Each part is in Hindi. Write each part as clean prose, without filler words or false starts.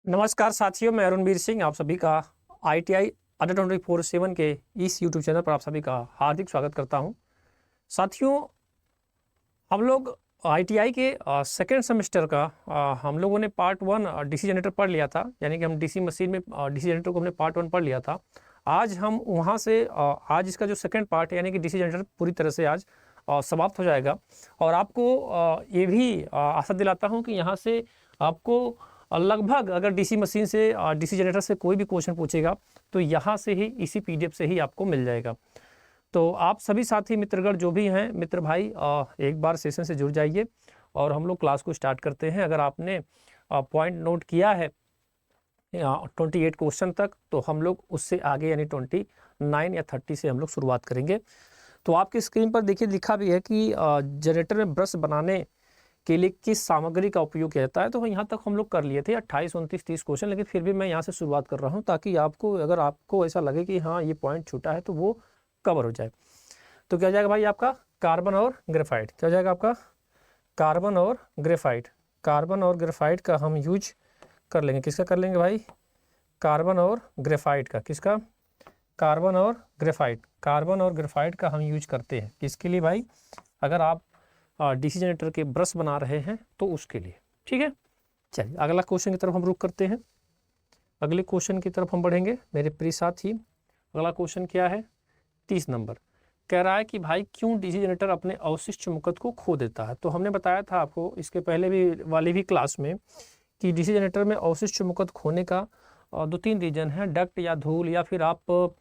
नमस्कार साथियों, मैं अरुणवीर सिंह आप सभी का ITI अंडर 24/7 के इस यूट्यूब चैनल पर आप सभी का हार्दिक स्वागत करता हूं। साथियों, हम लोग ITI के सेकेंड सेमेस्टर का हम लोगों ने पार्ट 1 डीसी जनरेटर पढ़ लिया था, यानी कि हम डीसी मशीन में डीसी जनरेटर को हमने पार्ट 1 पढ़ लिया था। आज हम वहां से आज इसका जो सेकेंड पार्ट है यानी कि डीसी जनरेटर पूरी तरह से आज समाप्त हो जाएगा। और आपको ये भी आशा दिलाता हूं कि यहाँ से आपको लगभग अगर डीसी मशीन से डीसी जनरेटर से कोई भी क्वेश्चन पूछेगा तो यहाँ से ही इसी PDF से ही आपको मिल जाएगा। तो आप सभी साथी मित्रगण जो भी हैं, मित्र भाई, एक बार सेशन से जुड़ जाइए और हम लोग क्लास को स्टार्ट करते हैं। अगर आपने पॉइंट नोट किया है 28 क्वेश्चन तक, तो हम लोग उससे आगे यानी 29 या 30 से हम लोग शुरुआत करेंगे। तो आपकी स्क्रीन पर देखिए लिखा भी है कि जनरेटर में ब्रश बनाने के लिए किस सामग्री का उपयोग किया जाता है। तो यहाँ तक हम लोग कर लिए थे 28, 29, 30 क्वेश्चन, लेकिन फिर भी मैं यहाँ से शुरुआत कर रहा हूँ ताकि आपको, अगर आपको ऐसा लगे कि हाँ ये पॉइंट छूटा है, तो वो कवर हो जाए। तो क्या हो जाएगा भाई आपका कार्बन और ग्रेफाइट। क्या हो जाएगा आपका कार्बन और ग्रेफाइट। कार्बन और ग्रेफाइट का हम यूज कर लेंगे। किसका कर लेंगे भाई? कार्बन और ग्रेफाइट का। किसका? कार्बन और ग्रेफाइट। कार्बन और ग्रेफाइट का हम यूज करते हैं किसके लिए भाई? अगर आप डीसी जनरेटर के ब्रश बना रहे हैं तो उसके लिए। ठीक है, चलिए अगला क्वेश्चन की तरफ हम रुक करते हैं। अगले क्वेश्चन की तरफ हम बढ़ेंगे मेरे प्रिय साथी। अगला क्वेश्चन क्या है? 30 नंबर कह रहा है कि भाई क्यों डीसी जनरेटर अपने अवशिष्ट चुंबकत्व को खो देता है। तो हमने बताया था आपको इसके पहले भी वाली भी क्लास में कि डीसी जनरेटर में अवशिष्ट चुंबकत्व खोने का 2-3 रीजन है। डक्ट या धूल, या फिर आप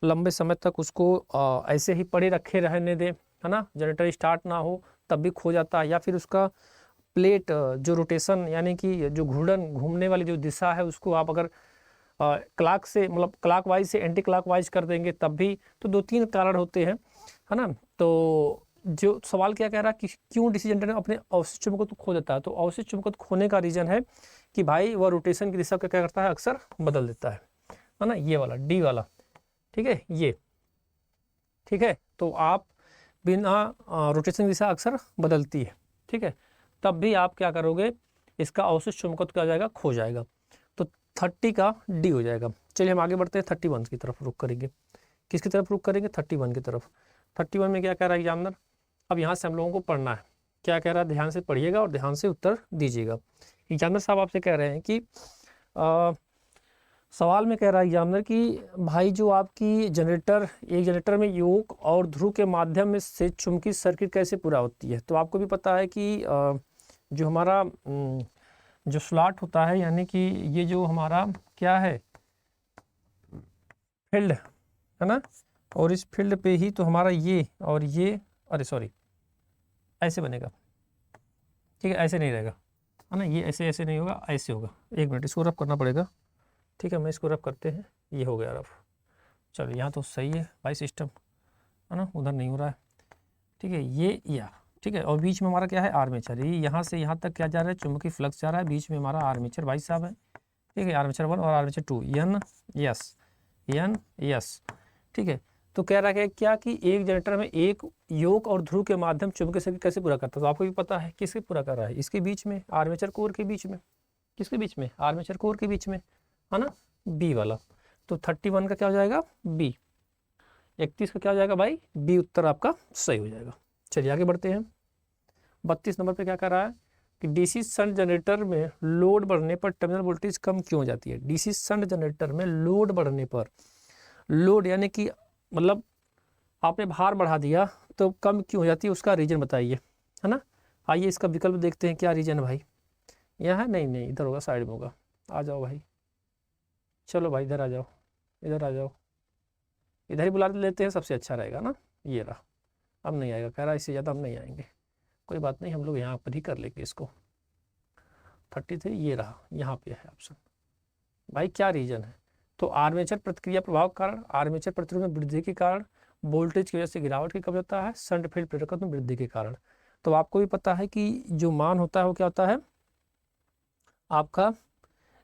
लंबे समय तक उसको ऐसे ही पड़े रखे रहने दें, है ना, जनरेटर स्टार्ट ना हो तब भी खो जाता है। या फिर उसका प्लेट जो रोटेशन यानी कि जो घूर्णन घूमने वाली जो दिशा है उसको आप अगर क्लॉक से मतलब क्लॉक वाइज से एंटी क्लॉक वाइज कर देंगे तब भी। तो 2-3 कारण होते हैं, है ना। तो जो सवाल क्या कह रहा है कि क्यों डीसी जनरेटर अपने अवशिष्ट चुंबकत्व खो देता है। तो अवशिष्ट चुंबकत्व खोने का रीजन है कि भाई वह रोटेशन की दिशा को क्या करता है, अक्सर बदल देता है ना। ये वाला डी वाला, ठीक है, ये ठीक है। तो आप बिना रोटेशन दिशा अक्सर बदलती है, ठीक है, तब भी आप क्या करोगे, इसका अवशिष्ट चुंबकत्व क्या हो जाएगा, खो जाएगा। तो 30 का डी हो जाएगा। चलिए हम आगे बढ़ते हैं, 31 की तरफ रुक करेंगे। किसकी तरफ रुक करेंगे? 31 की तरफ। 31 में क्या कह रहा है एग्जामिनर? अब यहाँ से हम लोगों को पढ़ना है। क्या कह रहा है, ध्यान से पढ़िएगा और ध्यान से उत्तर दीजिएगा। एग्जामिनर साहब आपसे कह रहे हैं कि सवाल में कह रहा है एग्जामिनर कि भाई जो आपकी जनरेटर, एक जनरेटर में योक और ध्रुव के माध्यम में से चुंबकीय सर्किट कैसे पूरा होती है। तो आपको भी पता है कि जो हमारा जो स्लॉट होता है, यानी कि ये जो हमारा क्या है, फील्ड है ना, और इस फील्ड पे ही तो हमारा ये और ये, अरे सॉरी, ऐसे बनेगा, ठीक है, ऐसे नहीं रहेगा, है ना, ये ऐसे ऐसे नहीं होगा, ऐसे होगा। एक मिनट, इसको रफ करना पड़ेगा, ठीक है, मैं इसको रफ करते हैं। ये हो गया रफ। चलो यहाँ तो सही है भाई सिस्टम, है ना, उधर नहीं हो रहा है, ठीक है, ये या ठीक है। और बीच में हमारा क्या है, आर्मेचर। ये यहाँ से यहाँ तक क्या जा रहा है, चुंबकीय फ्लक्स जा रहा है, बीच में हमारा आर्मेचर भाई साहब है, ठीक है, आर्मेचर 1 और आर्मेचर 2, एन एस, ठीक है। तो कह रहा है क्या कि एक जनरेटर में एक योक और ध्रुव के माध्यम चुंबकीय सर्किट कैसे पूरा करता है। तो आपको भी पता है किसके पूरा कर रहा है, इसके बीच में, आर्मेचर कोर के बीच में। किसके बीच में? आर्मेचर कोर के बीच में, है ना, बी वाला। तो 31 का क्या हो जाएगा, बी। 31 का क्या हो जाएगा भाई, बी उत्तर आपका सही हो जाएगा। चलिए आगे बढ़ते हैं। 32 नंबर पे क्या कर रहा है कि डीसी शंट जनरेटर में लोड बढ़ने पर टर्मिनल वोल्टेज कम क्यों हो जाती है। डीसी शंट जनरेटर में लोड बढ़ने पर, लोड यानी कि मतलब आपने भार बढ़ा दिया तो कम क्यों हो जाती है, उसका रीजन बताइए, है ना। आइए इसका विकल्प देखते हैं, क्या रीजन है भाई। यहाँ है, नहीं नहीं, इधर होगा, साइड में होगा। आ जाओ भाई, चलो भाई इधर आ जाओ, इधर आ जाओ, इधर ही बुला लेते हैं, सबसे अच्छा रहेगा ना। ये रहा, अब नहीं आएगा, कह रहा है इससे ज़्यादा हम नहीं आएंगे। कोई बात नहीं, हम लोग यहाँ पर ही कर लेंगे इसको। 33 ये रहा, यहाँ पे है ऑप्शन। भाई क्या रीजन है, तो आर्मेचर प्रतिक्रिया प्रभाव के कारण, आर्मेचर प्रतिरोध में वृद्धि के कारण, वोल्टेज की वजह से गिरावट की कमी होता है, शंट फील्ड प्रेरकत्व में वृद्धि के कारण। तो आपको भी पता है कि जो मान होता है वो क्या होता है आपका,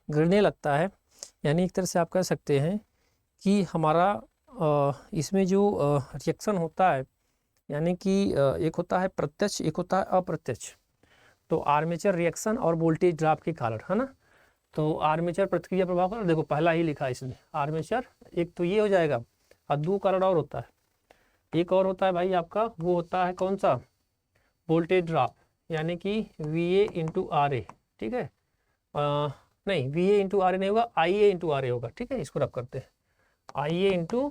गिरने लगता है। यानी एक तरह से आप कह सकते हैं कि हमारा इसमें जो रिएक्शन होता है, यानी कि एक होता है प्रत्यक्ष, एक होता है अप्रत्यक्ष। तो आर्मेचर रिएक्शन और वोल्टेज ड्रॉप के कारण, है ना। तो आर्मेचर प्रतिक्रिया प्रभाव का देखो पहला ही लिखा है इसने आर्मेचर, एक तो ये हो जाएगा और दो कारण और होता है, एक और होता है भाई आपका, वो होता है कौन सा, वोल्टेज ड्रॉप, यानी कि VA इंटू RA, ठीक है। नहीं VA इंटू RA नहीं होगा, IA इंटू RA होगा, ठीक है। इसको रब करते हैं IA इंटू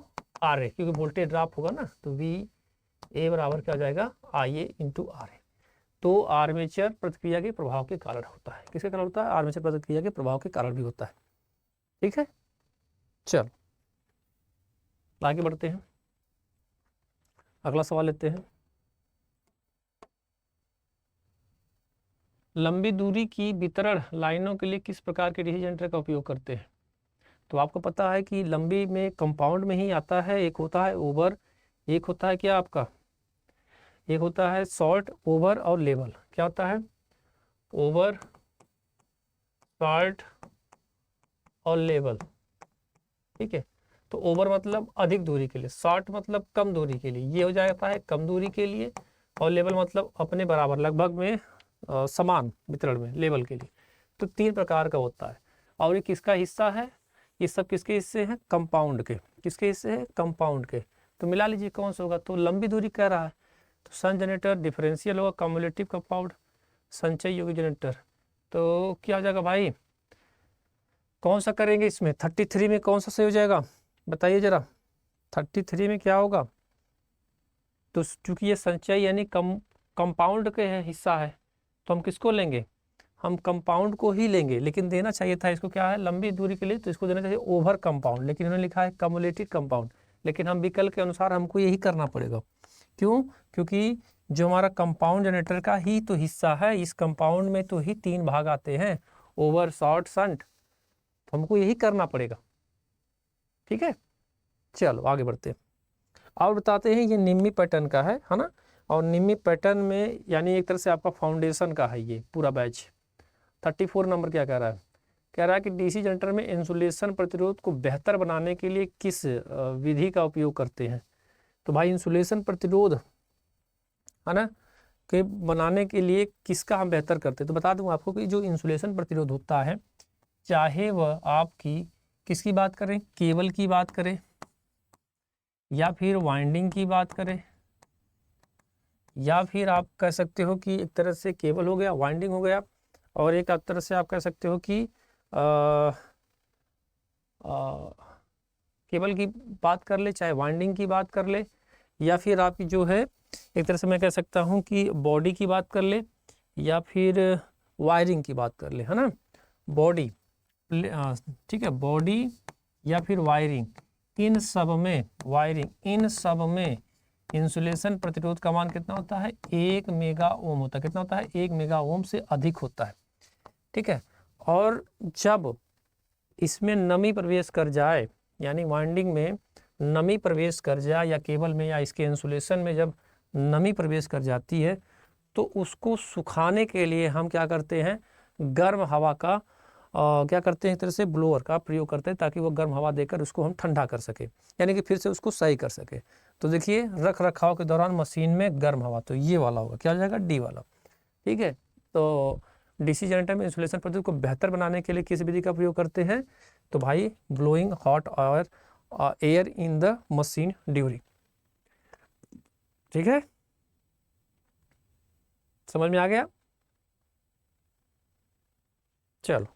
RA, क्योंकि वोल्टेज ड्रॉप होगा ना, तो VA बराबर क्या हो जाएगा, IA इंटू RA। तो आर्मेचर प्रतिक्रिया के प्रभाव के कारण होता है, किसके कारण होता है, आर्मेचर प्रतिक्रिया के प्रभाव के कारण भी होता है, ठीक है। चलो आगे बढ़ते हैं, अगला सवाल लेते हैं। लंबी दूरी की वितरण लाइनों के लिए किस प्रकार के डीसी जनरेटर का उपयोग करते हैं। तो आपको पता है कि लंबी में कंपाउंड में ही आता है, एक होता है ओवर, एक होता है क्या आपका, एक होता है शॉर्ट, ओवर और लेवल। क्या होता है, ओवर, शॉर्ट और लेवल, ठीक है। तो ओवर मतलब अधिक दूरी के लिए, शॉर्ट मतलब कम दूरी के लिए, ये हो जाता है कम दूरी के लिए, और लेवल मतलब अपने बराबर लगभग में समान वितरण में लेवल के लिए। तो तीन प्रकार का होता है, और ये किसका हिस्सा है, ये सब किसके हिस्से हैं, कंपाउंड के, किसके हिस्से हैं, कंपाउंड के। तो मिला लीजिए कौन सा होगा, तो लंबी दूरी कह रहा है तो सन जनरेटर, डिफरेंशियल होगा, कम्युलेटिव कंपाउंड, संचय योगी जनरेटर। तो क्या हो जाएगा भाई, कौन सा करेंगे इसमें, 33 में कौन सा सही हो जाएगा बताइए जरा, 33 में क्या होगा। तो चूंकि ये संचय यानी कंपाउंड के है हिस्सा है, तो हम किसको लेंगे, हम कंपाउंड को ही लेंगे, लेकिन देना चाहिए था इसको क्या है, लंबी दूरी के लिए, तो इसको देना चाहिए ओवर कंपाउंड, लेकिन इन्होंने लिखा है कम्युलेटिव कंपाउंड। लेकिन हम विकल्प के अनुसार हमको यही करना पड़ेगा, क्यों, क्योंकि जो हमारा कंपाउंड जनरेटर का ही तो हिस्सा है, इस कंपाउंड में तो ही तीन भाग आते हैं, ओवर, शॉर्ट, शंट, तो हमको यही करना पड़ेगा, ठीक है। चलो आगे बढ़ते हैं और बताते हैं, ये निम्मी पैटर्न का है ना, और निम्मी पैटर्न में यानी एक तरह से आपका फाउंडेशन का है ये पूरा बैच। 34 नंबर क्या कह रहा है, कह रहा है कि डीसी जनरेटर में इंसुलेशन प्रतिरोध को बेहतर बनाने के लिए किस विधि का उपयोग करते हैं। तो भाई इंसुलेशन प्रतिरोध है ना के बनाने के लिए किसका हम बेहतर करते हैं, तो बता दूं आपको कि जो इंसुलेशन प्रतिरोध होता है, चाहे वह आपकी किसकी बात करें, केबल की बात करें, या फिर वाइंडिंग की बात करें, या फिर आप कह सकते हो कि एक तरह से केबल हो गया, वाइंडिंग हो गया, और एक तरह से आप कह सकते हो कि केबल की बात कर ले, चाहे वाइंडिंग की बात कर ले, या फिर आपकी जो है एक तरह से मैं कह सकता हूँ कि बॉडी की बात कर ले, या फिर वायरिंग की बात कर ले, है ना, बॉडी, ठीक है, बॉडी या फिर वायरिंग, इन सब में वायरिंग, इन सब में इंसुलेशन प्रतिरोध का मान कितना होता है, 1 मेगा ओम होता है। कितना होता है, 1 मेगा ओम से अधिक होता है, ठीक है। और जब इसमें नमी प्रवेश कर जाए, यानी वाइंडिंग में नमी प्रवेश कर जाए, या केबल में या इसके इंसुलेशन में जब नमी प्रवेश कर जाती है, तो उसको सुखाने के लिए हम क्या करते हैं, गर्म हवा का क्या करते हैं, एक तरह से ब्लोअर का प्रयोग करते हैं, ताकि वो गर्म हवा देकर उसको हम ठंडा कर सके, यानी कि फिर से उसको सही कर सके। तो देखिए रख रखाव के दौरान मशीन में गर्म हवा, तो ये वाला होगा, क्या हो जाएगा, डी वाला, ठीक है। तो डीसी जनरेटर में इंसुलेशन प्रतिरोध को बेहतर बनाने के लिए किस विधि का प्रयोग करते हैं, तो भाई blowing hot air in the machine during, ठीक है, समझ में आ गया। चलो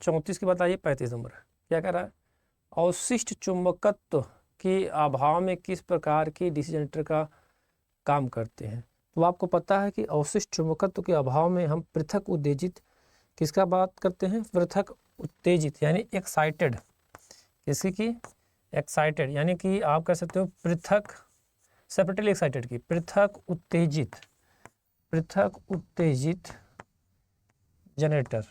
34 की बात आइए, 35 नंबर क्या कह रहा है, अवशिष्ट चुंबकत्व के अभाव में किस प्रकार के डीसी जनरेटर का काम करते हैं। तो आपको पता है कि अवशिष्ट चुंबकत्व के अभाव में हम पृथक उत्तेजित किसका बात करते हैं, पृथक उत्तेजित यानी एक्साइटेड, किसकी की, एक्साइटेड, यानी कि आप कह सकते हो पृथक, सेपरेटली एक्साइटेड की, पृथक उत्तेजित जनरेटर,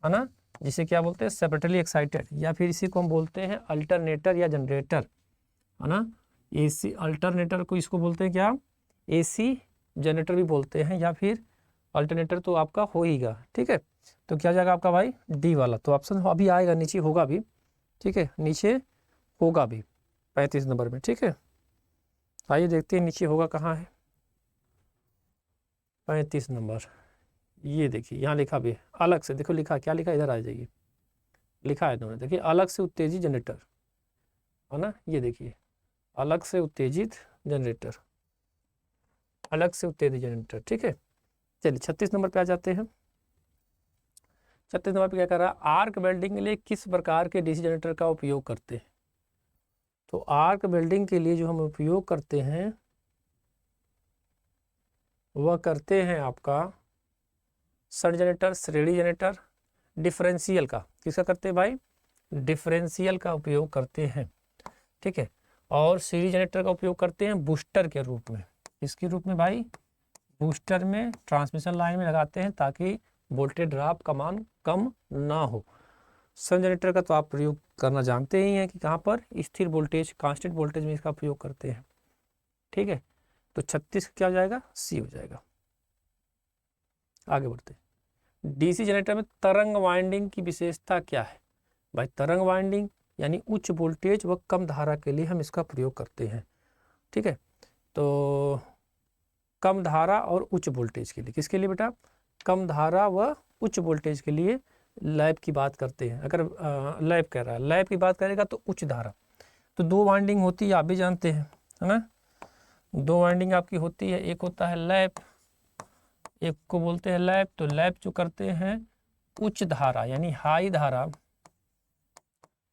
है ना, जिसे क्या बोलते हैं, सेपरेटली एक्साइटेड, या फिर इसी को हम बोलते हैं अल्टरनेटर या जनरेटर, है ना, एसी अल्टरनेटर को इसको बोलते हैं क्या, एसी जनरेटर भी बोलते हैं, या फिर अल्टरनेटर तो आपका हो हीगा, ठीक है। तो क्या जाएगा आपका भाई, डी वाला। तो ऑप्शन अभी आएगा, नीचे होगा भी, ठीक है, नीचे होगा भी 35 नंबर में, ठीक है। आइए देखते हैं नीचे होगा कहाँ है, 35 नंबर, ये देखिए यहाँ लिखा भी है अलग से, देखो लिखा क्या लिखा, इधर आ जाइए, लिखा है इन्होंने, देखिए अलग से उत्तेजित जनरेटर, है ना, ये देखिए अलग से उत्तेजित जनरेटर, अलग से उत्तेजित जनरेटर, ठीक है। चलिए 36 नंबर पे आ जाते हैं। 36 नंबर पे क्या कर रहा है, आर्क वेल्डिंग के लिए किस प्रकार के डीसी जनरेटर का उपयोग करते हैं। तो आर्क वेल्डिंग के लिए जो हम उपयोग करते हैं वह करते हैं आपका शंट जनरेटर, श्रेणी जनरेटर, डिफरेंशियल का, किसका करते हैं भाई, डिफरेंशियल का उपयोग करते हैं, ठीक है। और सीरीज जनरेटर का उपयोग करते हैं बूस्टर के रूप में, इसके रूप में भाई, बूस्टर में ट्रांसमिशन लाइन में लगाते हैं ताकि वोल्टेज ड्रॉप का मान कम ना हो। शंट जनरेटर का तो आप प्रयोग करना जानते ही हैं कि कहाँ पर, स्थिर वोल्टेज, कांस्टेंट वोल्टेज में इसका प्रयोग करते हैं, ठीक है। तो 36 क्या हो जाएगा, सी हो जाएगा। आगे बढ़ते हैं। डीसी जनरेटर में तरंग वाइंडिंग की विशेषता क्या है। भाई तरंग वाइंडिंग यानी उच्च वोल्टेज व कम धारा के लिए हम इसका प्रयोग करते हैं, ठीक है। तो कम धारा और उच्च वोल्टेज के लिए, किसके लिए बेटा, कम धारा व उच्च वोल्टेज के लिए लैब की बात करते हैं। अगर लैब कह रहा है, लैब की बात करेगा तो उच्च धारा, तो दो वाइंडिंग होती है, आप भी जानते हैं, है ना, दो वाइंडिंग आपकी होती है, एक होता है लैब, एक को बोलते हैं लैब। तो लैब जो करते हैं उच्च धारा यानी हाई धारा,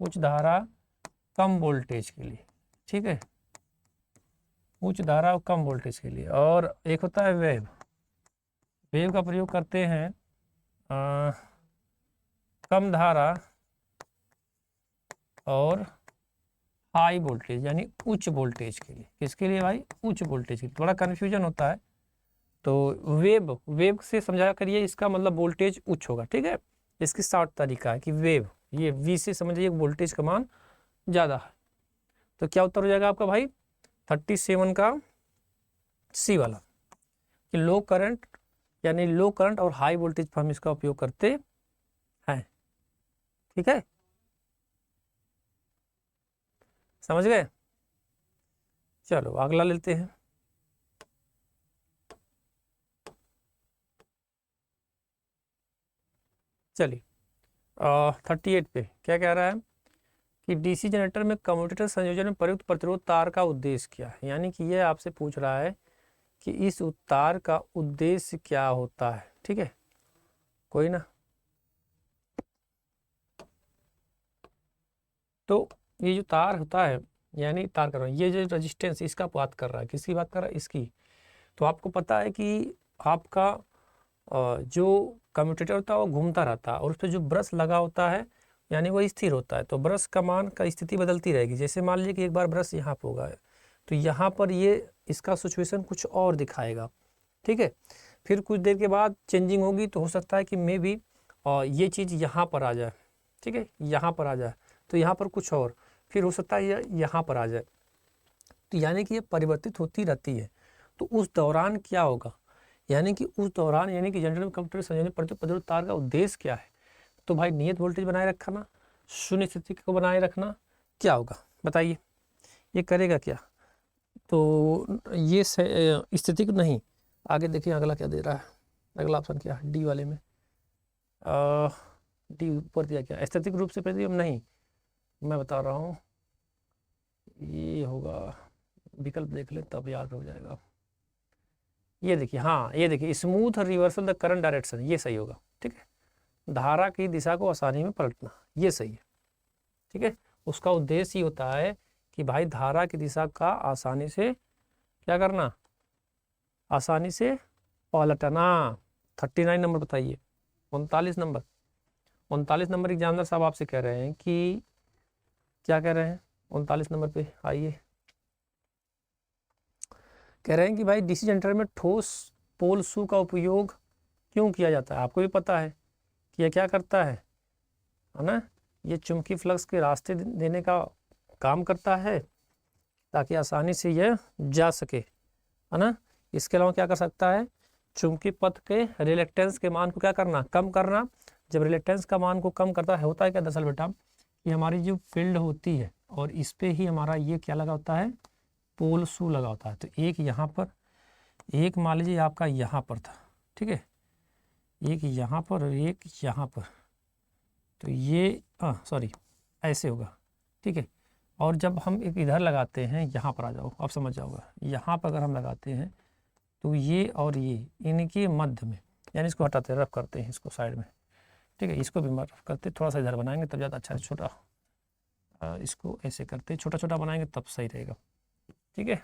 उच्च धारा कम वोल्टेज के लिए, ठीक है, उच्च धारा और कम वोल्टेज के लिए। और एक होता है वेव, वेव का प्रयोग करते हैं कम धारा और हाई वोल्टेज यानी उच्च वोल्टेज के लिए, किसके लिए भाई, उच्च वोल्टेज के लिए। थोड़ा कन्फ्यूजन होता है, तो वेव, वेव से समझा करिए, इसका मतलब वोल्टेज उच्च होगा, ठीक है। इसकी शॉर्ट तरीका है कि वेव, ये वी से समझिए वोल्टेज का मान ज़्यादा है। तो क्या उत्तर हो जाएगा आपका भाई 37 का सी वाला, कि लो करंट यानी लो करंट और हाई वोल्टेज पर हम इसका उपयोग करते हैं, ठीक है, समझ गए। चलो अगला लेते हैं। चलिए 38 पे क्या कह रहा है कि डीसी जनरेटर में कम्यूटेटर संयोजन में प्रयुक्त प्रतिरोध तार का उद्देश्य क्या है। यानी कि ये आपसे पूछ रहा है कि इस तार का उद्देश्य क्या होता है, ठीक है, कोई ना। तो ये जो तार होता है, यानी तार कर रहा है, ये जो रेजिस्टेंस, इसका बात कर रहा है, किसकी बात कर रहा है, इसकी। तो आपको पता है कि आपका जो कम्यूटेटर होता है वो घूमता रहता है और उस पर जो ब्रश लगा होता है यानी वो स्थिर होता है। तो ब्रश का मान का स्थिति बदलती रहेगी। जैसे मान लीजिए कि एक बार ब्रश यहाँ पर होगा तो यहाँ पर ये इसका सिचुएशन कुछ और दिखाएगा, ठीक है। फिर कुछ देर के बाद चेंजिंग होगी, तो हो सकता है कि मे बी ये चीज़ यहाँ पर आ जाए, ठीक है, यहाँ पर आ जाए, तो यहाँ पर कुछ और, फिर हो सकता है ये यहाँ पर आ जाए। तो यानी कि ये परिवर्तित होती रहती है। तो उस दौरान क्या होगा, यानी कि उस दौरान, यानी कि जनरेटर में कम्यूटेटर संयोजन प्रतिरोध तार का उद्देश्य क्या है। तो भाई नियत वोल्टेज बनाए रखना, शून्य स्थिति को बनाए रखना, क्या होगा बताइए, ये करेगा क्या। तो ये स्थिति को नहीं, आगे देखिए अगला क्या दे रहा है, अगला ऑप्शन क्या है, डी वाले में, डी ऊपर दिया क्या, स्थैतिक रूप से प्रतिबिंब नहीं, मैं बता रहा हूँ ये होगा, विकल्प देख ले तब याद हो जाएगा। ये देखिए, हाँ ये देखिए, smooth reversal the current direction, ये सही होगा, ठीक है, धारा की दिशा को आसानी में पलटना, ये सही है, ठीक है। उसका उद्देश्य ही होता है कि भाई धारा की दिशा का आसानी से क्या करना, आसानी से पलटना। 39 नंबर बताइए, 39 नंबर, 39 नंबर एग्जामिनर साहब आपसे कह रहे हैं कि क्या कह रहे हैं 39 नंबर पे आइए, कह रहे हैं कि भाई डीसी जनरेटर में ठोस पोल शू का उपयोग क्यों किया जाता है। आपको भी पता है कि यह क्या करता है ना, ये चुंबकीय फ्लक्स के रास्ते देने का काम करता है ताकि आसानी से यह जा सके, है ना। इसके अलावा क्या कर सकता है, चुंबकीय पथ के रिलेक्टेंस के मान को क्या करना, कम करना। जब रिलेक्टेंस का मान को कम करता है, होता है क्या दरअसल बेटा, कि हमारी जो फील्ड होती है और इस पे ही हमारा ये क्या लगा होता है, पोल शू लगा होता है। तो एक यहाँ पर, एक मान लीजिए आपका यहाँ पर था, ठीक है, एक यहाँ पर और एक यहाँ पर, तो ये सॉरी ऐसे होगा, ठीक है। और जब हम एक इधर लगाते हैं, यहाँ पर आ जाओ, अब समझ जाओगे, यहाँ पर अगर हम लगाते हैं तो ये और ये इनके मध्य में, यानी इसको हटाते हैं, रफ करते हैं इसको साइड में, ठीक है। इसको भी रफ करते, थोड़ा सा इधर बनाएंगे तब ज़्यादा अच्छा, छोटा इसको ऐसे करते, छोटा छोटा बनाएंगे तब सही रहेगा, ठीक है,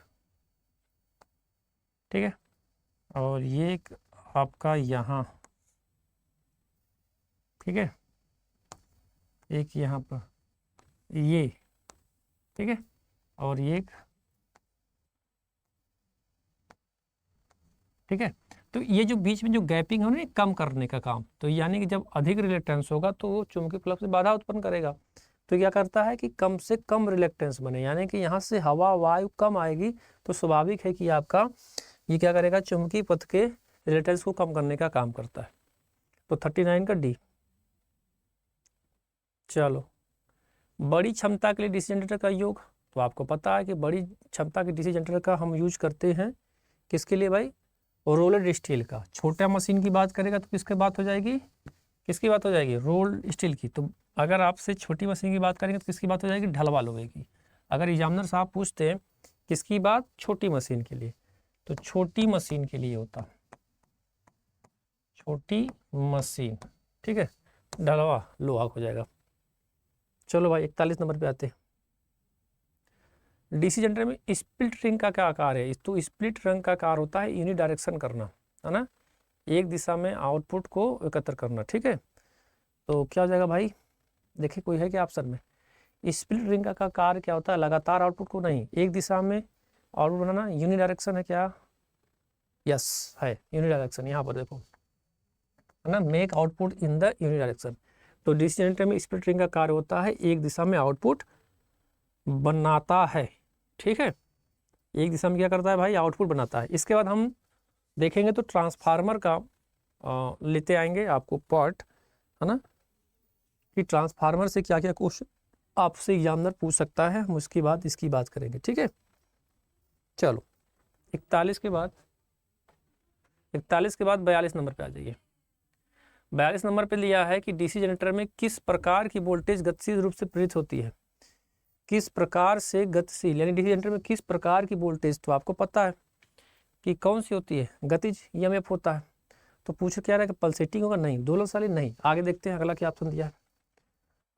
ठीक है। और ये एक आपका यहाँ, ठीक है, एक यहाँ पर ये, ठीक है, और ये एक, ठीक है। तो ये जो बीच में जो गैपिंग है ना, कम करने का काम, तो यानी कि जब अधिक रिलेक्टेंस होगा तो वो चुंबकीय फ्लक्स में बाधा उत्पन्न करेगा। तो क्या करता है कि कम से कम रिलेक्टेंस बने, यानी कि यहाँ से हवा वायु कम आएगी, तो स्वाभाविक है कि आपका ये क्या करेगा, चुंबकीय पथ के रिलेक्टेंस को कम करने का काम करता है। तो 39 का डी। चलो, बड़ी क्षमता के लिए डीसी जनरेटर का योग, तो आपको पता है कि बड़ी क्षमता के डीसी जनरेटर का हम यूज करते हैं किसके लिए भाई, रोल्ड स्टील का। छोटा मशीन की बात करेगा तो किसकी बात हो जाएगी, किसकी बात हो जाएगी, रोल्ड स्टील की। तो अगर आपसे छोटी मशीन की बात करेंगे तो किसकी बात हो जाएगी, ढलवा लोहे की। अगर एग्जामिनर साहब पूछते हैं किसकी बात, छोटी मशीन के लिए, तो छोटी मशीन के लिए होता छोटी मशीन, ठीक है, ढलवा लोहा हो जाएगा। चलो भाई 41 नंबर पे आते हैं। डीसी जनरेटर में स्प्लिट रिंग का क्या आकार है, तो स्प्लिट रिंग का आकार होता है यूनि डायरेक्शन करना, है ना, एक दिशा में आउटपुट को एकत्र करना, ठीक है। तो क्या हो जाएगा भाई, देखिए कोई है क्या ऑप्शन में, स्प्लिट रिंग का कार्य क्या होता है, लगातार आउटपुट को नहीं, एक दिशा में आउटपुट बनाना, यूनि डायरेक्शन है क्या, यस है यूनि डायरेक्शन, यहाँ पर देखो, है ना, make output in the uni direction. तो डीसी जनरेटर में स्प्लिट रिंग का कार्य होता है एक दिशा में आउटपुट बनाता है, ठीक है, एक दिशा में क्या करता है भाई, आउटपुट बनाता है। इसके बाद हम देखेंगे तो ट्रांसफार्मर का लेते आएंगे आपको पार्ट, है ना, कि ट्रांसफार्मर से क्या क्या क्वेश्चन आपसे एग्जामिनर पूछ सकता है, हम उसकी बात इसकी बात करेंगे, ठीक है। चलो 41 के बाद 42 नंबर पे आ जाइए। 42 नंबर पे लिया है कि डीसी जनरेटर में किस प्रकार की वोल्टेज गतिशील रूप से प्रेरित होती है, किस प्रकार से गतिशील, यानी डीसी जनरेटर में किस प्रकार की वोल्टेज, तो आपको पता है कि कौन सी होती है, गतिज ईएमएफ होता है। तो पूछ क्या रहा है कि पल्सेटिंग होगा, नहीं, दोलनशाली नहीं। आगे देखते हैं अगला क्या ऑप्शन दिया है,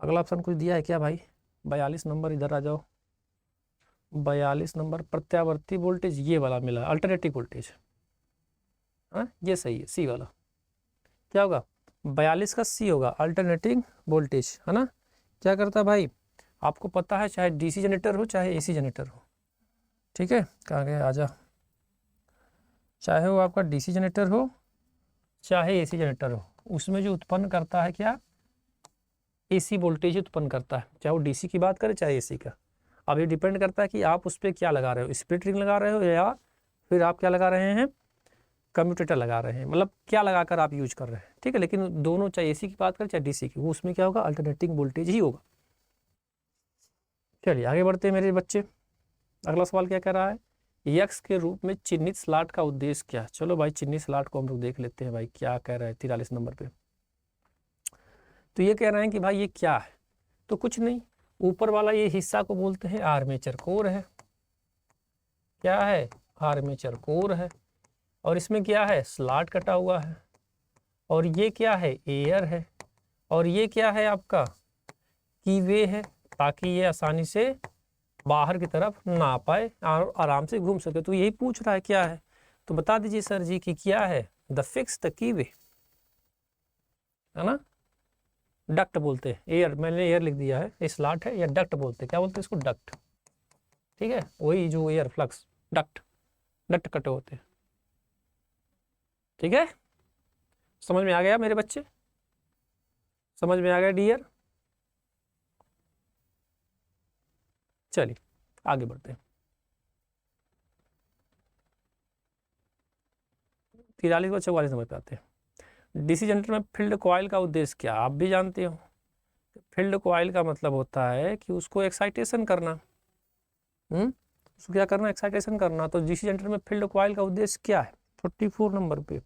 अगला ऑप्शन कुछ दिया है क्या भाई, 42 नंबर, इधर आ जाओ, 42 नंबर प्रत्यावर्ती वोल्टेज, ये वाला मिला, अल्टरनेटिव वोल्टेज, हाँ ये सही है, सी वाला क्या होगा, 42 का सी होगा, अल्टरनेटिंग वोल्टेज, है ना। क्या करता है भाई, आपको पता है चाहे डीसी जनरेटर हो चाहे एसी जनरेटर हो, ठीक है, कहाँ गया, आजा, चाहे वो आपका डीसी जनरेटर हो चाहे एसी जनरेटर हो, उसमें जो उत्पन्न करता है क्या, एसी वोल्टेज उत्पन्न करता है, चाहे वो डीसी की बात करें चाहे एसी का। अब ये डिपेंड करता है कि आप उस पर क्या लगा रहे हो, स्प्लिट रिंग लगा रहे हो या फिर आप क्या लगा रहे हैं, कम्यूटेटर लगा रहे हैं, मतलब क्या लगाकर आप यूज कर रहे हैं, ठीक है। लेकिन दोनों, चाहे एसी की बात करें चाहे डीसी की, वो उसमें क्या होगा, अल्टरनेटिंग वोल्टेज ही होगा। चलिए आगे बढ़ते हैं मेरे बच्चे। अगला सवाल क्या कह रहा है, यक्स के रूप में चिन्हित स्लॉट का उद्देश्य क्या। चलो भाई चिन्हित स्लॉट को हम लोग देख लेते हैं भाई क्या कह रहा है 43 नंबर पे। तो ये कह रहे हैं कि भाई ये क्या है, तो कुछ नहीं, ऊपर वाला ये हिस्सा को बोलते हैं आर्मेचर कोर है, क्या है, आर्मेचर कोर है, और इसमें क्या है, स्लॉट कटा हुआ है, और ये क्या है, एयर है, और ये क्या है आपका, कीवे है, ताकि ये आसानी से बाहर की तरफ ना पाए और आराम से घूम सके। तो यही पूछ रहा है क्या है, तो बता दीजिए सर जी कि क्या है, द फिक्स द कीवे, है ना, डक्ट बोलते हैं, एयर, मैंने एयर लिख दिया है, स्लॉट है या डक्ट बोलते हैं, क्या बोलते हैं इसको, डक्ट, ठीक है, वही जो एयर फ्लक्स, डक्ट, डक्ट कटे होते हैं, ठीक है। समझ में आ गया मेरे बच्चे, समझ में आ गया डियर। चलिए आगे बढ़ते हैं। 43 व 44 नंबर पे आते हैं। डीसी जनरेटर में फील्ड कॉइल का उद्देश्य क्या, आप भी जानते हो, फील्ड कॉइल का मतलब होता है कि उसको एक्साइटेशन करना, उसको क्या करना, एक्साइटेशन करना। तो डीसी जनरेटर में फील्ड कॉइल का उद्देश्य क्या है, 44 नंबर पे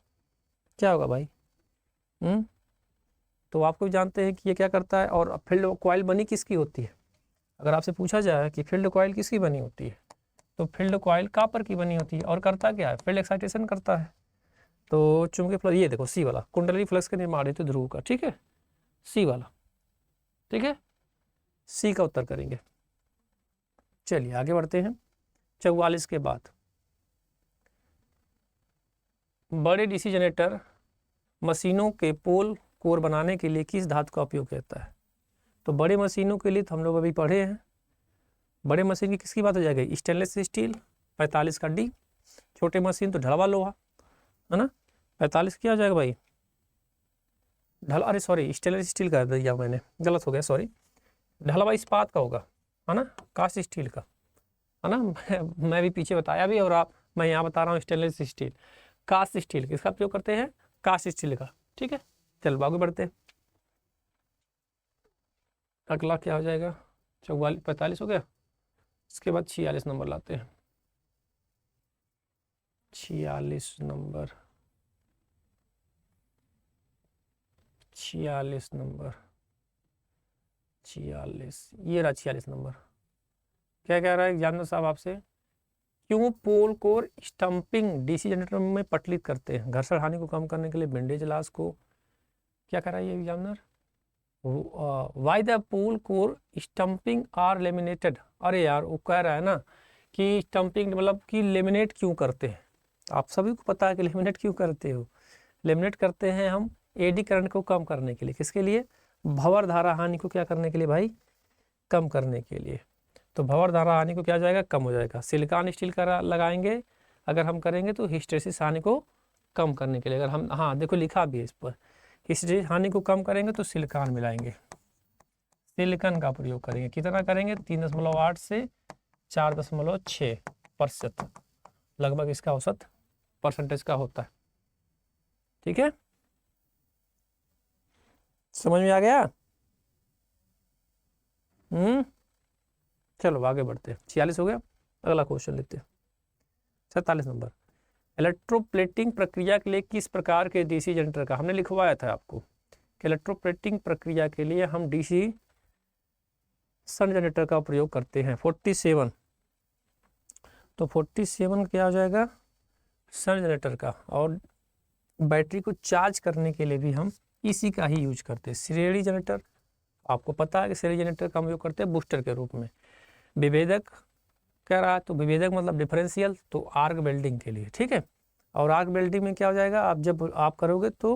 क्या होगा भाई, तो आपको भी जानते हैं कि ये क्या करता है। और फील्ड कॉइल बनी किसकी होती है, अगर आपसे पूछा जाए कि फील्ड कॉइल किसकी बनी होती है, तो फील्ड कॉइल कॉपर की बनी होती है। और करता क्या है, फील्ड एक्साइटेशन करता है। तो चुंबकीय फ्लक्स, ये देखो सी वाला, कुंडली फ्लक्स के निर्माण हेतु ध्रुव का, ठीक है, सी वाला, ठीक है, सी का उत्तर करेंगे। चलिए आगे बढ़ते हैं। 44 के बाद, बड़े डीसी जनरेटर मशीनों के पोल कोर बनाने के लिए किस धातु का उपयोग करता है। तो बड़े मशीनों के लिए तो हम लोग अभी पढ़े हैं, बड़े मशीन की किसकी बात हो जाएगी, स्टेनलेस स्टील 45 का डी। छोटे मशीन तो ढलवा लोहा, है ना, 45 क्या हो जाएगा भाई, अरे सॉरी स्टेनलेस स्टील का दिया मैंने, गलत हो गया, सॉरी, ढलवा इस्पात का होगा, है ना, कास्ट स्टील का, है ना। मैं भी पीछे बताया भी, और मैं यहाँ बता रहा हूँ स्टेनलेस स्टील। कास्ट स्टील किसका प्रयोग करते हैं, कास्ट स्टील का, ठीक है। चलो आगे बढ़ते हैं। अगला क्या हो जाएगा, 45 हो गया। इसके बाद 46 नंबर लाते हैं। 46 नंबर, 46 नंबर, 46, ये रहा 46 नंबर। क्या कह रहा है एग्जामिनर साहब आपसे, क्यों पोल कोर स्टंपिंग डीसी जनरेटर में पटलित करते हैं, घर्षण हानि को कम करने के लिए विंडेज लॉस को, क्या कह रहा है ये examiner, why the pole core stamping are laminated. अरे यार वो कह रहा है ना कि स्टंपिंग मतलब कि लेमिनेट क्यों करते हैं, आप सभी को पता है कि लेमिनेट क्यों करते हो। लेमिनेट करते हैं हम एडी करंट को कम करने के लिए, किसके लिए, भंवर धारा हानि को क्या करने के लिए भाई, कम करने के लिए। तो भंवर धारा हानि को क्या जाएगा, कम हो जाएगा। सिलिकॉन स्टील का लगाएंगे अगर हम करेंगे तो हिस्टैरिसीस हानि को कम करने के लिए, अगर हम, हाँ देखो लिखा भी है इस पर, हिस्टैरिसीस हानि को कम करेंगे तो सिलिकॉन मिलाएंगे, सिलिकॉन का प्रयोग करेंगे। कितना करेंगे, 3.8 से 4.6% लगभग इसका औसत परसेंटेज का होता है, ठीक है, समझ में आ गया। चलो आगे बढ़ते हैं। 46 हो गया, अगला क्वेश्चन लेते हैं। 47 नंबर, इलेक्ट्रोप्लेटिंग प्रक्रिया के लिए किस प्रकार के डीसी जनरेटर का, हमने लिखवाया था आपको कि इलेक्ट्रोप्लेटिंग प्रक्रिया के लिए हम डीसी शंट जनरेटर का प्रयोग करते हैं। 47, तो 47 क्या हो जाएगा, शंट जनरेटर का। और बैटरी को चार्ज करने के लिए भी हम इसी का ही यूज करते हैं। श्रेणी जनरेटर, आपको पता है कि श्रेणी जनरेटर का हम उपयोग करते हैं बूस्टर के रूप में। विभेदक कह रहा है, तो विभेदक मतलब डिफरेंशियल, तो आर्क वेल्डिंग के लिए, ठीक है। और आर्क वेल्डिंग में क्या हो जाएगा, आप जब आप करोगे तो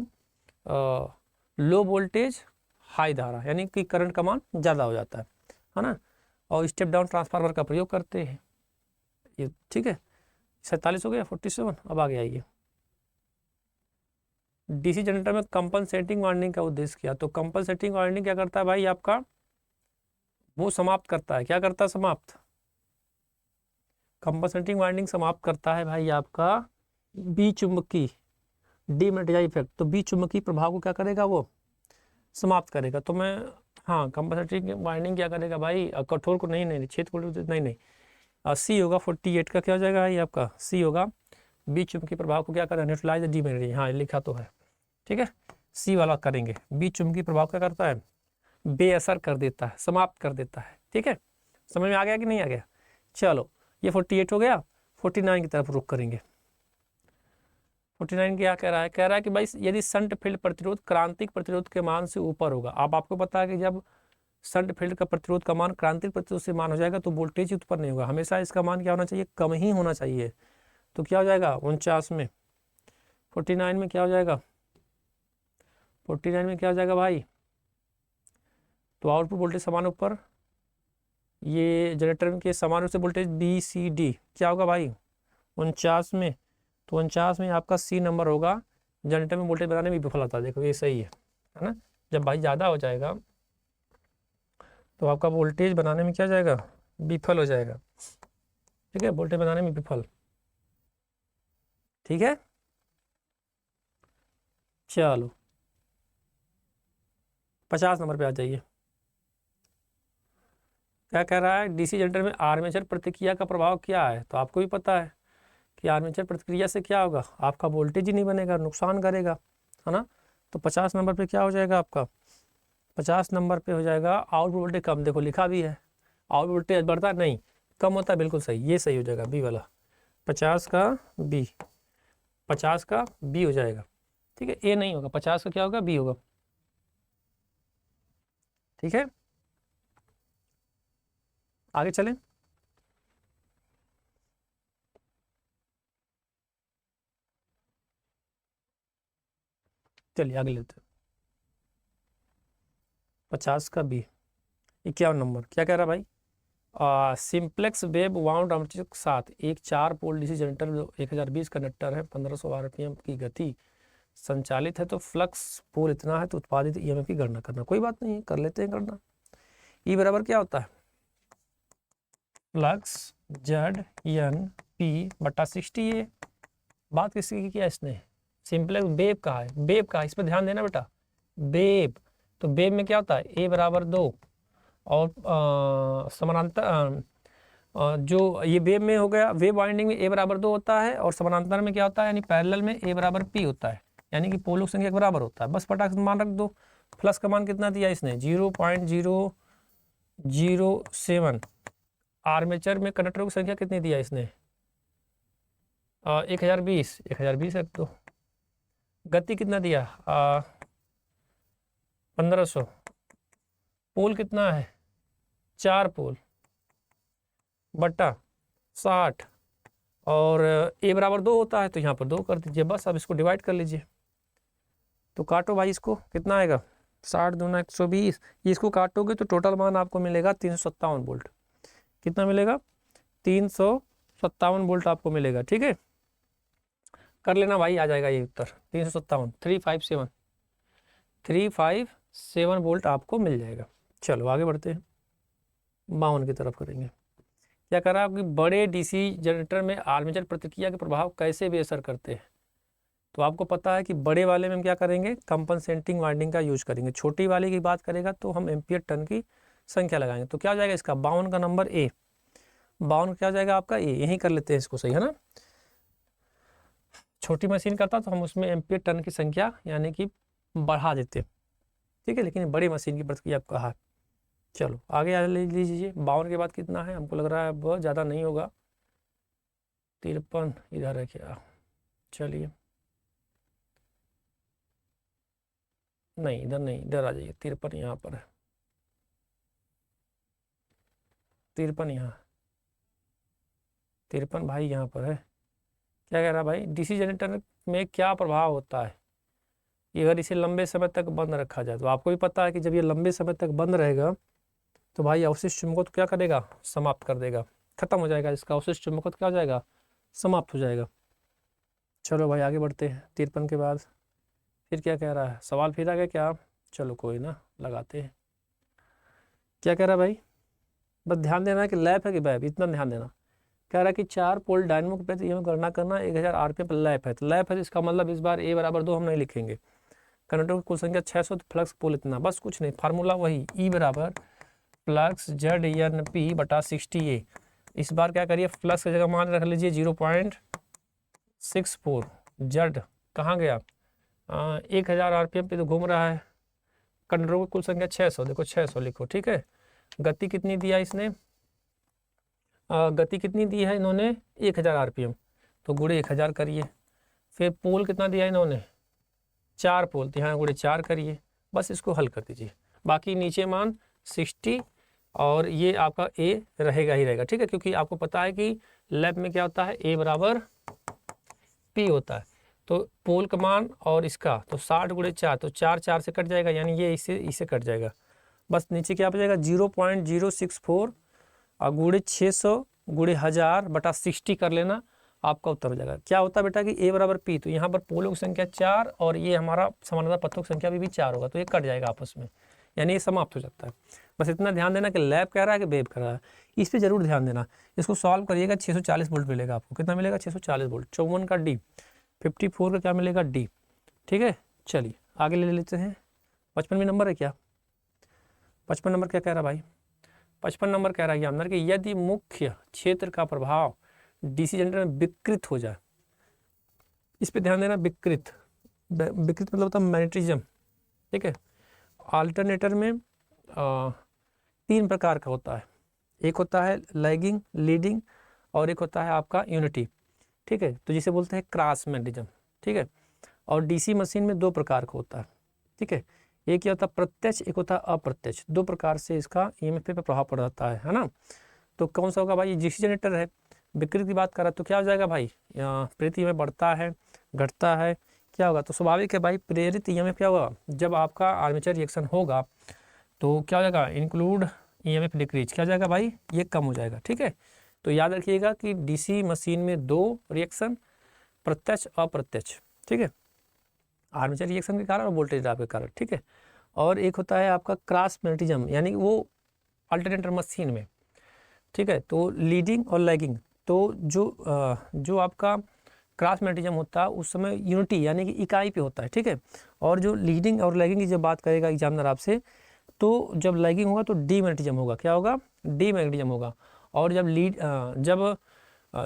लो वोल्टेज हाई धारा, यानी कि करंट का मान ज़्यादा हो जाता है ना। और स्टेप डाउन ट्रांसफार्मर का प्रयोग करते हैं ये, ठीक है। 47 हो गया। 47 अब आगे आइए, डीसी जनरेटर में कंपनसेटिंग वाइंडिंग का उद्देश्य क्या। तो कंपनसेटिंग वाइंडिंग क्या करता है भाई, आपका वो समाप्त करता है, क्या करता है, समाप्त, कंपनसेटिंग वाइंडिंग समाप्त करता है भाई आपका बी चुंबकी डीमैग्नेटाइज इफेक्ट। तो बी चुंबकी प्रभाव को क्या करेगा, वो समाप्त करेगा। तो मैं, हाँ, कंपनसेटिंग वाइंडिंग क्या करेगा भाई, कठोर को नहीं छेद को नहीं, सी होगा 48 का, क्या हो जाएगा भाई आपका, सी होगा, बी चुंबकी प्रभाव को क्या करेगा, न्यूट्रलाइज डीमैग्नेटाइज, हाँ लिखा तो है, ठीक है, सी वाला करेंगे। बी चुंबकी प्रभाव क्या करता है, बेअसर कर देता है, समाप्त कर देता है, ठीक है। समझ में आ गया कि नहीं आ गया। चलो ये 48 हो गया। 49 की तरफ रुख करेंगे। 49 क्या कह रहा है, कह रहा है कि भाई यदि शंट फील्ड प्रतिरोध क्रांतिक प्रतिरोध के मान से ऊपर होगा। अब आपको पता है कि जब शंट फील्ड का प्रतिरोध का मान क्रांतिक प्रतिरोध से मान हो जाएगा तो वोल्टेज उत्पन्न नहीं होगा, हमेशा इसका मान क्या होना चाहिए, कम ही होना चाहिए। तो क्या हो जाएगा 49 में, 49 में क्या हो जाएगा, 49 में क्या हो जाएगा भाई, तो आउटपुट वोल्टेज समान ऊपर, ये जनरेटर के समान रूप से वोल्टेज बी सी डी क्या होगा भाई 49 में। तो 49 में आपका सी नंबर होगा, जनरेटर में वोल्टेज बनाने में विफल होता है। देखो ये सही है ना, जब भाई ज़्यादा हो जाएगा तो आपका वोल्टेज बनाने में क्या हो जाएगा, विफल हो जाएगा, ठीक है, वोल्टेज बनाने में विफल, ठीक है। चलो 50 नंबर पे आ जाइए। क्या कह रहा है, डीसी जनरेटर में आर्मेचर प्रतिक्रिया का प्रभाव क्या है। तो आपको भी पता है कि आर्मेचर प्रतिक्रिया से क्या होगा, आपका वोल्टेज ही नहीं बनेगा, नुकसान करेगा, है ना। तो 50 नंबर पे क्या हो जाएगा आपका, 50 नंबर पे हो जाएगा आउटपुट वोल्टेज कम। देखो लिखा भी है आउटपुट वोल्टेज बढ़ता नहीं, कम होता है, बिल्कुल सही, ये सही हो जाएगा बी वाला, 50 का बी, 50 का बी हो जाएगा। ठीक है, ए नहीं होगा, 50 का क्या होगा, बी होगा। ठीक है, आगे चलें। चलिए आगे लेते हैं। 50 का बी, 51 नंबर क्या कह रहा भाई, सिंप्लेक्स वेब वाउंड आर्मेचर के साथ एक 4 पोल डीसी जनरेटर जो 1020 कंडक्टर है, 1500 आरपीएम की गति संचालित है, तो फ्लक्स पोल इतना है, तो उत्पादित ईएमएफ की गणना करना। कोई बात नहीं है, कर लेते हैं गणना। ई बराबर क्या होता है, फ्लक्स जेड एन पी बटा 60A। बात किसकी की किया इसने, सिंप्लेक्स वेब का है, वेब का, इस पर ध्यान देना बेटा, वेब। तो वेब में क्या होता है, ए बराबर 2 और समानांतर जो ये वेब में हो गया, वेब वाइंडिंग में ए बराबर 2 होता है, और समानांतर में क्या होता है, यानी पैरेलल में ए बराबर पी होता है, यानी कि पोलों की संख्या के बराबर होता है। बस फटाक से मान रख दो। फ्लक्स का मान कितना दिया इसने, 0.007। आर्मेचर में कंडक्टरों की संख्या कितनी दिया इसने, 1020, 1020 रख दो। गति कितना दिया, 1500। पोल कितना है, 4 पोल बटा 60, और ए बराबर 2 होता है, तो यहाँ पर 2 कर दीजिए, बस अब इसको डिवाइड कर लीजिए। तो काटो भाई इसको, कितना आएगा, 60 दूना 120, इसको काटोगे तो टोटल मान आपको मिलेगा 357 वोल्ट। कितना मिलेगा, 357 वोल्ट आपको मिलेगा। ठीक है, कर लेना भाई, आ जाएगा ये उत्तर, 357, 357 वोल्ट आपको मिल जाएगा। चलो आगे बढ़ते हैं, 52 की तरफ करेंगे। क्या कह रहा है कि बड़े डीसी जनरेटर में आर्मेचर प्रतिक्रिया के प्रभाव कैसे बेअसर करते हैं। तो आपको पता है कि बड़े वाले में हम क्या करेंगे, कंपनसेटिंग वाइंडिंग का यूज करेंगे। छोटी वाले की बात करेगा तो हम एम्पियर टर्न की संख्या लगाएंगे। तो क्या हो जाएगा इसका, 52 का नंबर ए, 52 क्या हो जाएगा आपका ए, यहीं कर लेते हैं इसको, सही है ना। छोटी मशीन करता तो हम उसमें एम्पियर टर्न की संख्या यानी कि बढ़ा देते, ठीक है, लेकिन बड़ी मशीन की प्रतिक्रिया आपको कहा। चलो आगे ले लीजिए, 52 के बाद कितना है, हमको लग रहा है बहुत ज़्यादा नहीं होगा, 53 इधर है क्या, चलिए नहीं इधर नहीं, इधर आ जाइए, 53 यहाँ पर है, 53 यहाँ, 53 भाई यहाँ पर है। क्या कह रहा है भाई, डीसी जनरेटर में क्या प्रभाव होता है कि अगर इसे लंबे समय तक बंद रखा जाए। तो आपको भी पता है कि जब ये लंबे समय तक बंद रहेगा तो भाई अवशिष्ट चुंबकत्व क्या करेगा, समाप्त कर देगा, खत्म हो जाएगा, इसका अवशिष्ट चुंबकत्व क्या हो जाएगा, समाप्त हो जाएगा। चलो भाई आगे बढ़ते हैं, 53 के बाद फिर क्या कह रहा है, सवाल फिर आ गया क्या, चलो कोई ना, लगाते हैं। क्या कह रहा है भाई, बस ध्यान देना है कि लैप है कि बैप, इतना ध्यान देना। कह रहा है कि 4 पोल डायनेमो के प्रति गणना करना, 1000 आरपीएम पर लैप है। तो लैप है तो इसका मतलब इस बार ए बराबर 2 हम नहीं लिखेंगे, कंडक्टर की कुल संख्या 600, तो फ्लक्स पोल इतना, बस कुछ नहीं, फार्मूला वही, ई बराबर फ्लक्स जेड एन पी बटा 60A। इस बार क्या करिए, फ्लक्स की जगह मान रख लीजिए 0.64, जेड कहाँ गया, 1000 आरपीएम पे तो घूम रहा है, कंडक्टरों की कुल संख्या 600, देखो 600 लिखो, ठीक है। गति कितनी दिया इसने, गति कितनी दी है इन्होंने, 1000 आरपीएम, तो गुणे 1000 करिए। फिर पोल कितना दिया इन्होंने, 4 पोल, तो यहाँ गुणे 4 करिए, बस इसको हल कर दीजिए। बाकी नीचे मान 60 और ये आपका ए रहेगा ही रहेगा, ठीक है, क्योंकि आपको पता है कि लैब में क्या होता है, ए बराबर पी होता है। तो पोल का मान और इसका तो 60 गुणे 4, तो 4 4 से कट जाएगा, यानी ये इससे कट जाएगा। बस नीचे क्या बचेगा, 0.064 और गुणे 600 गुणे 1000 बटा 60 कर लेना, आपका उत्तर हो जाएगा। क्या होता है बेटा कि ए बराबर पी, तो यहाँ पर पोलों की संख्या 4 और ये हमारा समानांतर पथों की संख्या भी 4 होगा, तो ये कट जाएगा आपस में, यानी ये समाप्त हो जाता है। बस इतना ध्यान देना कि लैब कह रहा है कि वेब कह रहा है, इस पर जरूर ध्यान देना। इसको सॉल्व करिएगा, 640 वोल्ट मिलेगा आपको, कितना मिलेगा, 640 वोल्ट। 54 का डी, 54 का क्या मिलेगा, डी, ठीक है। चलिए आगे ले लेते हैं, 55 नंबर है क्या, 55 नंबर क्या कह रहा भाई, 55 नंबर कह रहा है अंदर कि यदि मुख्य क्षेत्र का प्रभाव डीसी जनरेटर में विकृत हो जाए, इस पे ध्यान देना, विकृत, विकृत मतलब होता है मैग्नेटिज्म, ठीक है। अल्टरनेटर में 3 प्रकार का होता है, एक होता है लैगिंग, लीडिंग और एक होता है आपका यूनिटी, ठीक है। तो जिसे बोलते हैं क्रॉस मैग्नेटिज्म, ठीक है। और डीसी मशीन में 2 प्रकार का होता है, ठीक है। एक क्या होता है प्रत्यक्ष, एक होता है अप्रत्यक्ष, 2 प्रकार से इसका ईएमएफ पे प्रभाव पड़ जाता है ना। तो कौन सा होगा भाई, डीसी जनरेटर है, विकृत की बात कर रहा है तो क्या हो जाएगा भाई, प्रेरित ईएमएफ बढ़ता है घटता है, क्या होगा, तो स्वाभाविक है भाई प्रेरित ईएमएफ क्या होगा, जब आपका आर्मेचर रिएक्शन होगा तो क्या हो जाएगा, इंक्लूड ईएमएफ डिक्रीज, क्या हो जाएगा भाई, ये कम हो जाएगा, ठीक है। तो याद रखिएगा कि डीसी मशीन में 2 रिएक्शन, प्रत्यक्ष अप्रत्यक्ष, ठीक है, आर्मेचर रिएक्शन के कारण और वोल्टेज ड्रॉप के कारण, ठीक है। और एक होता है आपका क्रॉस मैग्नेटिज्म, यानी वो अल्टरनेटर मशीन में, ठीक है। तो लीडिंग और लैगिंग, तो जो आपका क्रॉस मैग्नेटिज्म होता है उस समय यूनिटी यानी कि इकाई पे होता है, ठीक है। और जो लीडिंग और लैगिंग की जब बात करेगा एग्जामिनर आपसे, तो जब लैगिंग होगा तो डी मैग्नेटिज्म होगा, क्या होगा, डी मैग्नेटिज्म होगा। और जब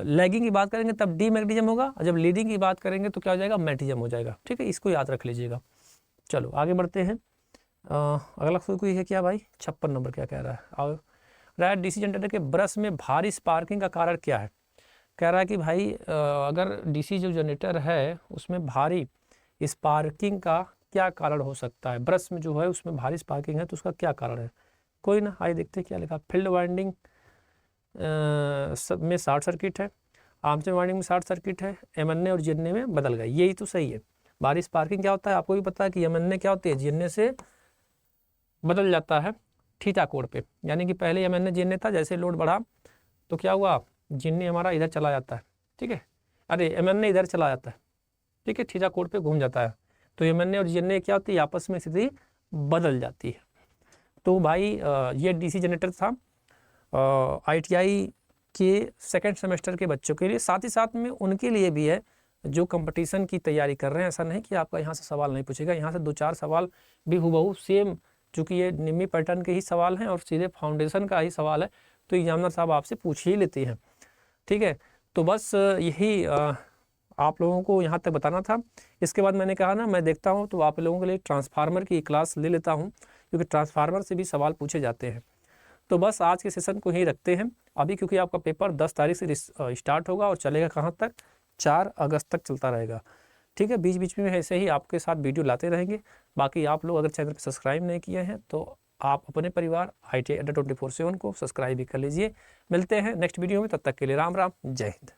लैगिंग की बात करेंगे तब डी मैग्नेटिज्म होगा, और जब लीडिंग की बात करेंगे तो क्या हो जाएगा, मैग्नेटिज्म हो जाएगा, ठीक है। इसको याद रख लीजिएगा। चलो आगे बढ़ते हैं। अगला कोई है क्या भाई, 56 नंबर क्या कह रहा है, और राइट, डीसी जनरेटर के ब्रश में भारी स्पार्किंग का कारण क्या है। कह रहा है कि भाई अगर डीसी जो जनरेटर है उसमें भारी स्पार्किंग का क्या कारण हो सकता है, ब्रश में जो है उसमें भारी स्पार्किंग है तो उसका क्या कारण है। कोई ना, आइए देखते हैं क्या लिखा। फील्ड वाइंडिंग में शॉर्ट सर्किट है, आर्मेचर वाइंडिंग में शॉर्ट सर्किट है, एमएनए और जीएनए में बदल गए, यही तो सही है। भारी स्पार्किंग क्या होता है आपको भी पता है कि एमएनए क्या होती है, जीएनए से बदल जाता है थीटा कोण पे, यानी कि पहले एमएनए जीएनए था, जैसे लोड बढ़ा तो क्या हुआ, जीएनए हमारा इधर चला जाता है, ठीक है, अरे एमएनए इधर चला जाता है, ठीक है, थीटा कोण पे घूम जाता है। तो एमएनए और जीएनए क्या होती है, आपस में स्थिति बदल जाती है। तो भाई ये डीसी जनरेटर था आईटीआई के सेकंड सेमेस्टर के बच्चों के लिए, साथ ही साथ में उनके लिए भी है जो कंपटीशन की तैयारी कर रहे हैं। ऐसा नहीं कि आपका यहाँ से सवाल नहीं पूछेगा, यहाँ से 2-4 सवाल भी हुबहू सेम, चूँकि ये निम्मी पैटर्न के ही सवाल हैं और सीधे फाउंडेशन का ही सवाल है, तो एग्जामिनर साहब आपसे पूछ ही लेते हैं, ठीक है। तो बस यही आप लोगों को यहाँ तक बताना था। इसके बाद मैंने कहा ना, मैं देखता हूँ तो आप लोगों के लिए ट्रांसफार्मर की क्लास ले लेता हूँ, क्योंकि ट्रांसफार्मर से भी सवाल पूछे जाते हैं। तो बस आज के सेशन को ही रखते हैं अभी, क्योंकि आपका पेपर 10 तारीख से स्टार्ट होगा और चलेगा कहाँ तक, 4 अगस्त तक चलता रहेगा, ठीक है। बीच बीच में ऐसे ही आपके साथ वीडियो लाते रहेंगे। बाकी आप लोग अगर चैनल पर सब्सक्राइब नहीं किए हैं तो आप अपने परिवार ITI Adda 24/7 को सब्सक्राइब भी कर लीजिए। मिलते हैं नेक्स्ट वीडियो में, तब तक के लिए राम राम, जय हिंद।